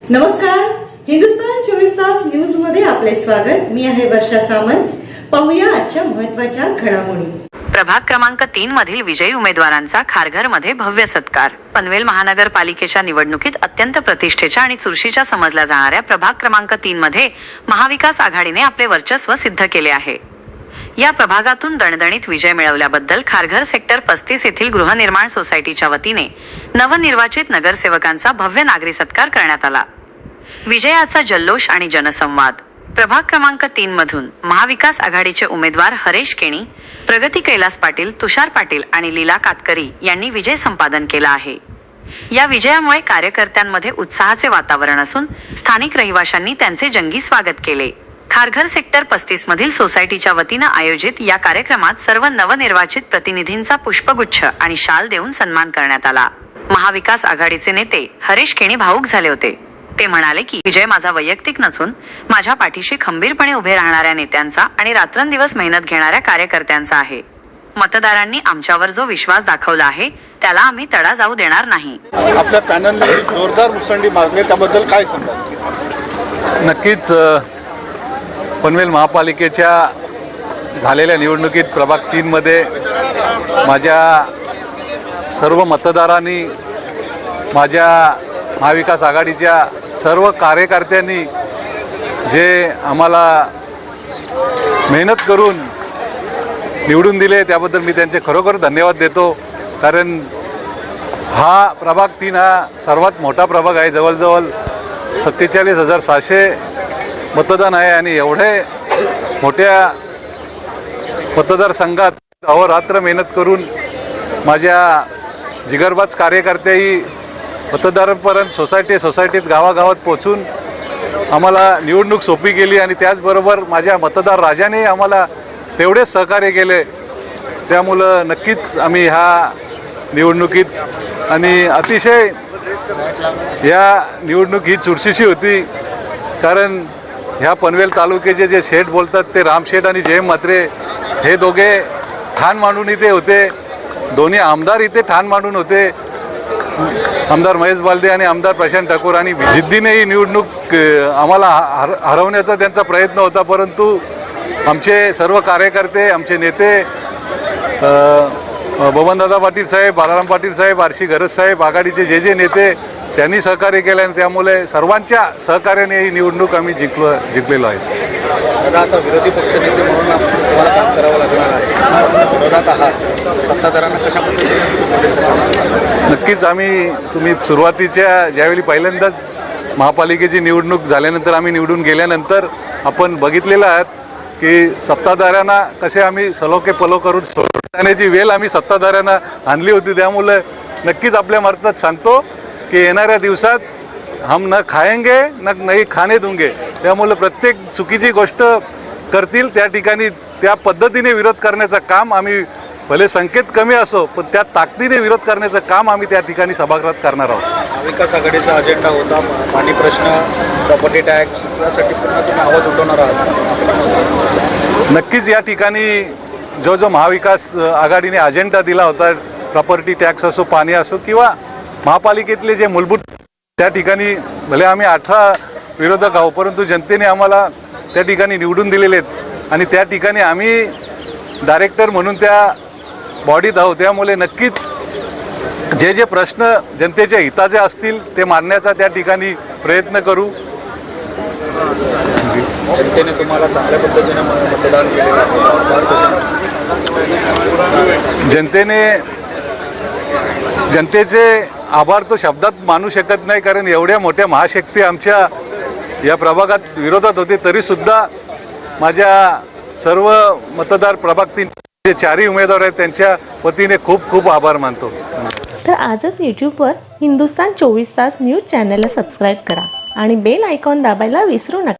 नमस्कार, हिंदुस्तान 24 तास न्यूज मध्ये आपले स्वागत। मी आहे वर्षा सामंत। पाहूया आजच्या महत्त्वाच्या घडामोडी। प्रभाग क्रमांक 3 मधील विजयी उमेदवारांचा खारघरमध्ये भव्य सत्कार। पनवेल महानगरपालिकेच्या निवडणुकीत अत्यंत प्रतिष्ठेच्या आणि चुरशीच्या समजल्या जाणाऱ्या प्रभाग क्रमांक 3 मध्ये महाविकास आघाडीने आपले वर्चस्व सिद्ध केले आहे। या प्रभागातून दणदणीत विजय मिळवल्याबद्दल खारघर सेक्टर 35 येथील गृहनिर्माण सोसायटीच्या वतीने नवनिर्वाचित नगरसेवकांचा भव्य नागरी सत्कार करण्यात आला। विजयाचा जल्लोष आणि जनसंवाद। प्रभाग क्रमांक 3 मधून महाविकास आघाडीचे उमेदवार हरेश केणी, प्रगती कैलास पाटील, तुषार पाटील आणि लीला कातकरी यांनी विजय संपादन केला आहे। या विजयामुळे कार्यकर्त्यांमध्ये उत्साहाचे वातावरण असून स्थानिक रहिवाशांनी त्यांचे जंगी स्वागत केले। खारघर सेक्टर 35 मधील सोसायटीच्या वतीने आयोजित या कार्यक्रमात सर्व नवनिर्वाचित प्रतिनिधींचा पुष्पगुच्छ आणि शाल देऊन सन्मान करण्यात आला। महाविकास आघाडीचे नेते हरेश केणी भावुक झाले होते। ते म्हणाले की विजय माझा वैयक्तिक नसून माझ्या पाठीशी खंबीरपणे उभे राहणाऱ्या नेत्यांचा आणि रात्रंदिवस मेहनत घेणाऱ्या कार्यकर्त्यांचा आहे। मतदारांनी आमच्यावर जो विश्वास दाखवला आहे त्याला आम्ही तडा जाऊ देणार नाही। आपल्या पॅनलने जोरदार मुसंडी मारली, त्याबद्दल काय सांगाल? नक्कीच पनवेल महापालिकेच्या झालेल्या निवडणुकीत प्रभाग 3 मध्ये माझ्या सर्व मतदारांनी, माझ्या महाविकास आघाडीच्या सर्व कार्यकर्त्यांनी जे आम्हाला मेहनत करून निवडून दिले त्याबद्दल मी त्यांचे खरोखर धन्यवाद देतो। कारण हा प्रभाग 3 हा सर्वात मोठा प्रभाग आहे। जवळजवळ 47,700 मतदान आहे आणि एवढे मोठ्या मतदारसंघात अहोरात्र मेहनत करून माझ्या जिगरबाज कार्यकर्तेही मतदारांपर्यंत सोसायटीत गावागावात पोहोचून आम्हाला निवडणूक सोपी केली आणि त्याचबरोबर माझ्या मतदार राजाने आम्हाला तेवढेच सहकार्य केले। त्यामुळं नक्कीच आम्ही ह्या निवडणुकीत आणि अतिशय या निवडणूक ही चुरशीची होती। कारण ह्या पनवेल तालुक्याचे जे शेठ बोलतात ते रामशेठ आणि जय म्हात्रे हे दोघे ठाण मांडून इथे होते। दोन्ही आमदार इथे ठाण मांडून होते, आमदार महेश बालदे आणि आमदार प्रशांत ठाकूर, आणि जिद्दीने ही निवडणूक आम्हाला हरवण्याचा त्यांचा प्रयत्न होता। परंतु आमचे सर्व कार्यकर्ते, आमचे नेते बबनदादा पाटील साहेब, बालाराम पाटील साहेब, आरशी गरज साहेब, आघाडीचे जे नेते त्यांनी सहकार्य केले आणि त्यामुळे सर्वांच्या सहकार्याने ही निवडणूक आम्ही जिंकलेलो आहे। दादा, आता विरोधी पक्षनेते म्हणून तुम्हाला काम करावं लागणार आहे। विरोधात आहात, सत्ताधाऱ्यांना कशा पद्धतीने? नक्कीच तुम्ही सुरुवातीच्या ज्यावेळी पहिल्यांदाच महापालिकेची निवडणूक झाल्यानंतर आम्ही निवडून गेल्यानंतर आपण बघितलेलं आहे की सत्ताधाऱ्यांना कसे आम्ही सलोखे पलो करून सोडण्याची वेळ आम्ही सत्ताधाऱ्यांना आणली होती। त्यामुळे नक्कीच आपल्या मार्फत सांगतो की येणाऱ्या दिवसात हम न खाएंगे न नहीं खाने दूंगे। त्यामुळे प्रत्येक चुकीची गोष्ट करतील त्या ठिकाणी त्या पद्धतीने विरोध करण्याचं काम आम्ही, भले संकेत कमी असो पण त्या ताकदीने विरोध करण्याचं काम आम्ही त्या ठिकाणी सभागृहात करणार आहोत। महाविकास आघाडीचा अजेंडा होता पाणी प्रश्न, प्रॉपर्टी टॅक्स, यासाठी पुन्हा तुम्ही आवाज उठवणार आहात? नक्कीच या ठिकाणी जो महाविकास आघाडीने अजेंडा दिला होता, प्रॉपर्टी टॅक्स असो, पाणी असो किंवा महापालिकेतले जे मूलभूत, त्या ठिकाणी भले आम्ही 18 विरोधक आहोत परंतु जनतेने आम्हाला त्या ठिकाणी निवडून दिलेले आहेत आणि त्या ठिकाणी आम्ही डायरेक्टर म्हणून त्या बॉडीत आहोत। त्यामुळे नक्कीच जे प्रश्न जनतेच्या हिताचे असतील ते मांडण्याचा त्या ठिकाणी प्रयत्न करू। जनतेने तुम्हाला चांगल्या पद्धतीने मतदान केलेलं आहे, जनतेचे आभार तो शब्दात मानू शकत नाही। कारण एवढ्या मोठ्या महाशक्ती आमच्या या प्रभागात विरोधात होते तरीसुद्धा माझ्या सर्व मतदार प्रभाग 3 जे 4 उमेदवार आहेत त्यांच्या वतीने खूप खूप आभार मानतो। तर आजच यूट्यूबवर हिंदुस्तान 24 तास न्यूज चॅनलला सबस्क्राईब करा आणि बेल आयकॉन दाबायला विसरू नका।